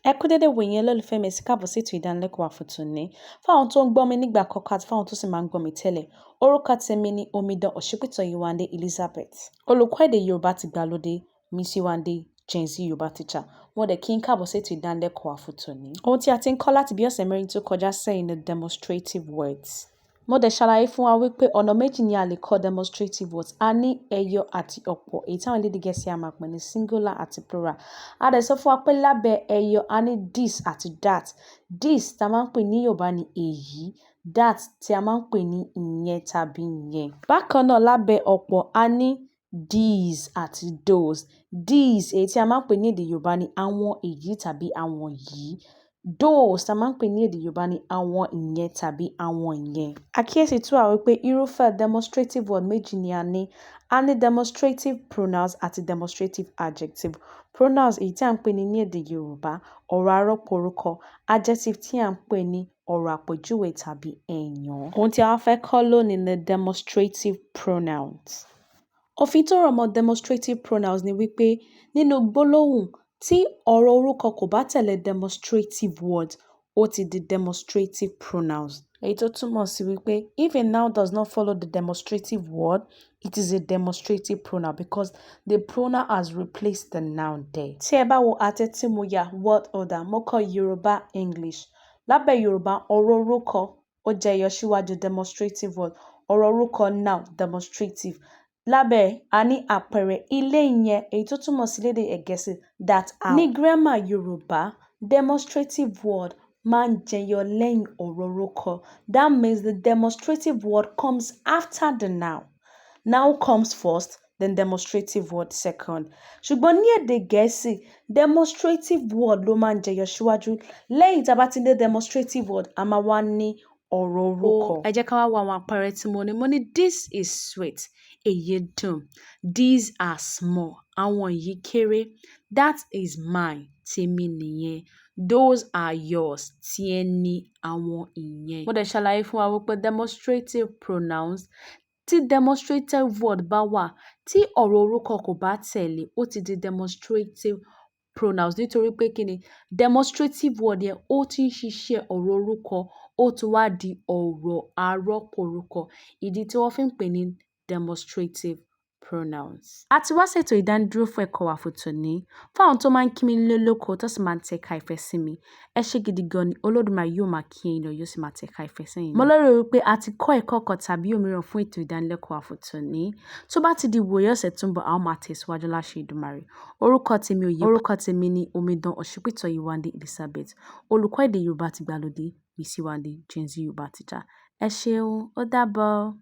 Ẹ kú dédé wò yẹn lólùfẹ́ mi ẹ sì káàbọ̀ sí ètò ìdánilẹ́kọ̀ọ́ wa fún tòní. Fáwọn tó ń gbọ́ mi nígbà àkọ́kọ́ àti fáwọn tó sì máa ń gbọ́ mi tẹ́lẹ̀, orúkọ tèmi ni Omidan Ọ̀ṣípìtàn Elizabeth. Olùkọ́ èdè Yorùbá ti gbàlódé, Miss Yewande Gen Z Yorùbá teacher. Mo dẹ̀ kí n káàbọ̀ sí ètò ìdánilẹ́kọ̀ọ́ wa fún tòní. Ohun tí a ti ń kọ́ láti bí ọ̀sẹ̀ mẹ́rin tó kọjá sẹ́yìn ni demonstrative words. Mo dẹ̀ ṣàlàyé fún wa wípé ọ̀nà méjì ni a lè kọ́ demonstrative words. A ní ẹyọ àti ọ̀pọ̀, èyí táwọn elédè Gẹ̀ẹ́sì a máa pè ní singular àti plural. A dẹ̀ sọ fún wa pé lábẹ́ ẹyọ a ní this àti that. This tí a máa ń pè ní Yorùbá ní èyí, that tí a máa ń pè ní ìyẹn tàbí ìyẹn. Bákan náà lábẹ́ ọ̀pọ̀ a ní these àti those. These èyí tí a máa ń pè ní èdè Yorùbá ní àwọn èyí tàbí àwọn yìí. Those tí a máa ń pè ní èdè Yorùbá ní àwọn ìyẹn tàbí àwọn ìyẹn. Àkíyèsí tún wà wípé irúfẹ́ demonstrative word méjì ni a ní. A ní demonstrative pronouns àti demonstrative adjective. Pronouns èyí tí a ń pè ní èdè Yorùbá, ọ̀rọ̀ arọ́pò orúkọ. Adjective tí a ń pè ní ọ̀rọ̀ àpèjúwe tàbí ẹ̀yán. Ohun tí a fẹ́ kọ́ lónìí ni demonstrative pronouns. Òfin tó rọ̀ mọ́ demonstrative pronouns ni wípé nínú gbólóhùn tí ọ̀rọ̀ orúkọ kò bá tẹ̀lé demonstrative word, ó ti di demonstrative pronouns. Èyí tó túmọ̀ sí wípé if a noun does not follow the demonstrative word, it is a demonstrative pronoun because the pronoun has replaced the noun there. Tí ẹ bá wo àtẹ tí mo yà word order, mo kọ Yorùbá English. Lábẹ́ Yorùbá, ọ̀rọ̀ orúkọ ó jẹ́ ẹyọ síwájú demonstrative word. Ọ̀rọ̀ orúkọ noun demonstrative. Lábẹ́ a ní àpẹẹrẹ ilé yẹn, èyí tó túmọ̀ sí lédè Gẹ̀ẹ́sì that house. Ní grammar Yorùbá, demonstrative word máa ń jẹyọ lẹ́yìn ọ̀rọ̀ orúkọ. That means the demonstrative word comes after the noun. Noun comes first, then demonstrative word second. Ṣùgbọ́n ní èdè Gẹ̀ẹ́sì, demonstrative word ló máa ń jẹyọ síwájú. Lẹ́yìn tí a bá ti ní demonstrative word, a máa wá ní ọ̀rọ̀ orúkọ. Ẹ jẹ́ ká wá wo àwọn àpẹẹrẹ tí mo ní. Mo ní this is sweet. Èyí dùn. These are small. Àwọn yìí kéré. That is mine. Tèmi nìyẹn. Those are yours. Tí ẹ ní àwọn ìyẹn. Mo dẹ̀ ṣàlàyé fún wa wípé demonstrative pronouns tí demonstrative word bá wà, tí ọ̀rọ̀ orúkọ kò bá tẹ̀lé, ó ti di demonstrative pronouns nítorí pé kí ni demonstrative word yẹn ó ti ń ṣiṣẹ́ ọ̀rọ̀ orúkọ, ó ti wá di ọ̀rọ̀ arọ́pò orúkọ. Ìdí tí wọ́n fi ń pè ní demonstrative pronouns. A ti wá ṣètò ìdánidúró fún ẹ̀kọ́ wa fún tòní. Fún àwọn tó máa ń kí mi nílé lóko tó sì máa ń tẹ̀ka ìfẹ́ sí mi, ẹ ṣé gidi gan ni Olódùmarè yóò máa kí ẹ̀yin náà yóò sì máa tẹ̀ka ìfẹ́ sẹ́yìn. Mo lérò wípé a ti kọ́ ẹ̀kọ́ kan tàbí òmíràn fún ètò ìdánilẹ́kọ̀ọ́ wa fún tòní. Tó bá ti di ìwòye ọ̀sẹ̀ tó ń bọ̀, a ó máa tẹ̀síwájú láṣẹ Èdùmàrè. Orúkọ tèmi ni Omidan Ọ̀ṣípìtàn Elizabeth. Olùkọ́ èdè Yorùbá ti gbàlódé, Miss Yewande Gen Z Yorùbá teacher. Ẹ ṣeun, ó dàbọ̀.